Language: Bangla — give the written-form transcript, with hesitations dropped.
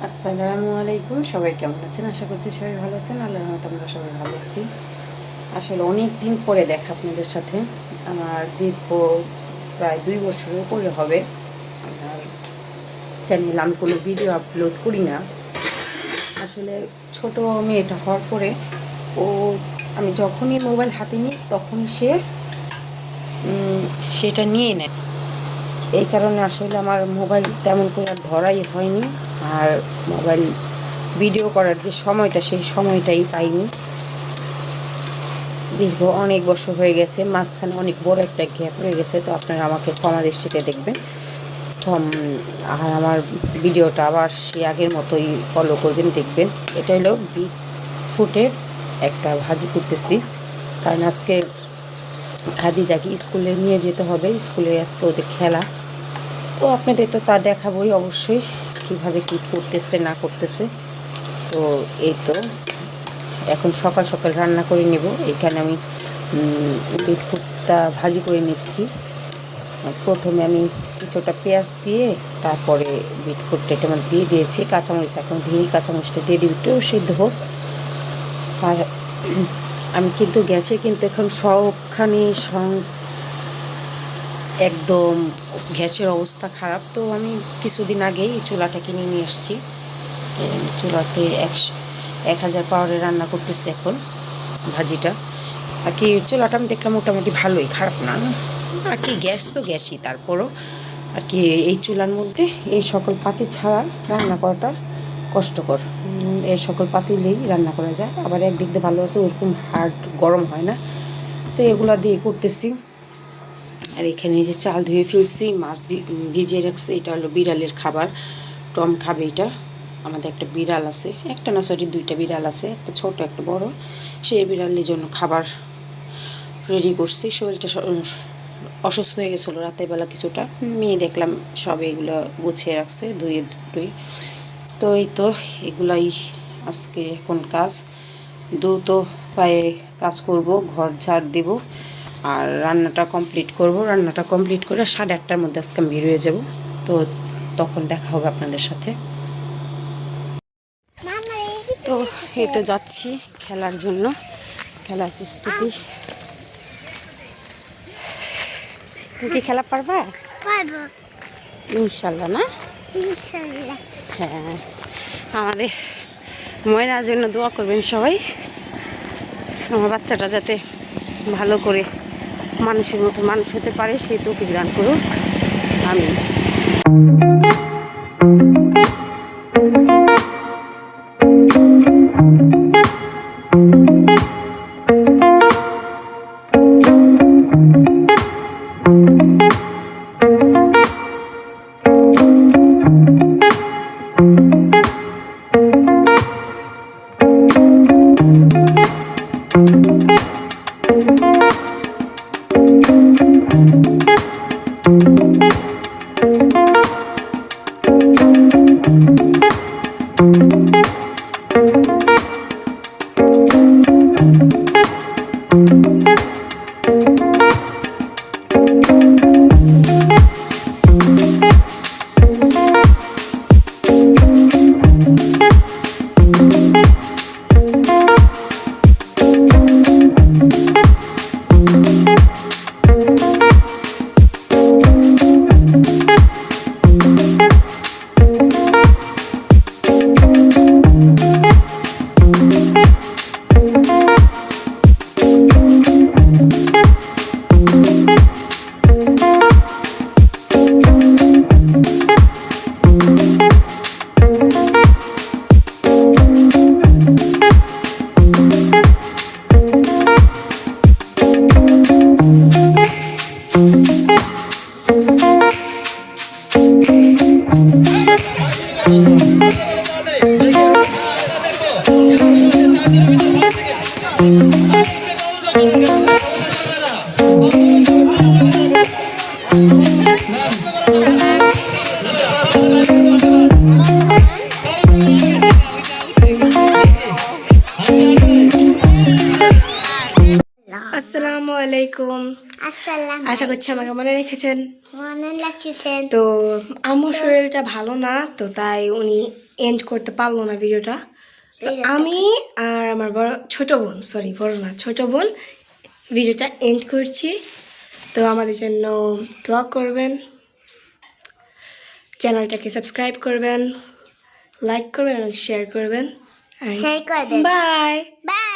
আসসালামু আলাইকুম, সবাই কেমন আছেন? আশা করছি সবাই ভালো আছেন। আল্লাহর রহমতে আমরা সবাই ভালো আছি। আসলে অনেক দিন পরে দেখা আপনাদের সাথে। আমার দীর্ঘ প্রায় 2 বছরের উপরে হবে আমার চ্যানেল আমি কোনো ভিডিও আপলোড করি না। আসলে ছোট মেয়েটা হওয়ার পরে ও আমি যখনই মোবাইল হাতে নিই তখনই সেটা নিয়ে নেয়। এই কারণে আসলে আমার মোবাইল তেমন করে আর ধরাই হয়নি, আর মোবাইল ভিডিও করার যে সময়টা সেই সময়টাই পাইনি। দীর্ঘ অনেক বছর হয়ে গেছে, মাঝখানে অনেক বড় একটা গ্যাপ হয়ে গেছে, তো আপনারা আমাকে ক্ষমা দৃষ্টিতে দেখবেন। আর আমার ভিডিওটা আবার সে আগের মতোই ফলো করবেন, দেখবেন। এটা হলো বিট ফুটের একটা ভাজি করতেছি, কারণ আজকে খাদিজাকে স্কুলে নিয়ে যেতে হবে। স্কুলে আজকে ওদের খেলা, তো আপনাদের তো তা দেখাবোই অবশ্যই কীভাবে কী করতেছে না করতেছে। তো এই তো এখন সকাল সকাল রান্না করে নেব। এখানে আমি বিটকুটটা ভাজি করে নিচ্ছি। প্রথমে আমি কিছুটা পেঁয়াজ দিয়ে তারপরে বিটকুটটা এটা আমার দিয়ে দিয়েছি, কাঁচামরিচ এখন দিয়ে কাঁচামরিচটা দিয়ে দিই, একটু সিদ্ধ হোক। আর আমি কিন্তু গ্যাসে কিন্তু এখন সবখানে একদম গ্যাসের অবস্থা খারাপ। তো আমি কিছুদিন আগেই চুলাটা কিনে নিয়ে এসেছি। চুলাতে 1000 পাওয়ারে রান্না করতেছি এখন ভাজিটা। আর কি চুলাটা আমি দেখলাম মোটামুটি ভালোই, খারাপ না আর কি। গ্যাস তো গ্যাসই, তারপরও আর কি এই চুলার মধ্যে এই সকল পাতি ছাড়া রান্না করাটা কষ্টকর। এই সকল পাতিলেই রান্না করা যায়, আবার একদিক দিয়ে ভালো আছে, ওরকম হার্ড গরম হয় না। তো এগুলো দিয়ে করতেছি। আর এখানে যে চাল ধুয়ে ফেলছি, মাছ ভিজিয়ে রাখছি। এটা হলো বিড়ালের খাবার, টম খাবে এটা। আমাদের একটা বিড়াল আছে, একটা না সরি 2টা বিড়াল আছে, একটা ছোট একটা বড়। সেই বিড়ালের জন্য খাবার রেডি করছি। শরীরটা অসুস্থ হয়ে গেছিলো রাতের বেলা কিছুটা, মেয়ে দেখলাম সব এগুলো গুছিয়ে রাখছে ধুয়ে। তো এই তো এগুলাই আজকে এখন কাজ। দ্রুত পায়ে কাজ করব, ঘর ঝাড় দেব আর রান্নাটা কমপ্লিট করব। রান্নাটা কমপ্লিট করে 8:30টার মধ্যে আজকে আমি বের হয়ে যাব। তো তখন দেখা হবে আপনাদের সাথে। তো এই তো যাচ্ছি খেলার জন্য, খেলার প্রস্তুতি। তুমি কি খেলা পারবা? ইনশাল্লাহ। না ইনশাল্লাহ। হ্যাঁ, আমাদের ময়নার জন্য দোয়া করবেন সবাই। আমার বাচ্চাটা যাতে ভালো করে মানুষের মতো মানুষ হতে পারে সেই তৌফিক দান করুন, আমিন। আলাইকুম। আসসালাম। আশা করছি আমাকে মনে রেখেছেন। মনে রাখছেন। তো আম্মুর শরীরটা ভালো না, তো তাই উনি এন্ড করতে পারলো না ভিডিওটা। তো আমি আর আমার ছোট বোন, সরি বড় না, ছোট বোন ভিডিওটা এন্ড করছি। তো আমাদের জন্য দোয়া করবেন, চ্যানেলটাকে সাবস্ক্রাইব করবেন, লাইক করবেন এবং শেয়ার করবেন। শেয়ার করবেন। বাই। বাই।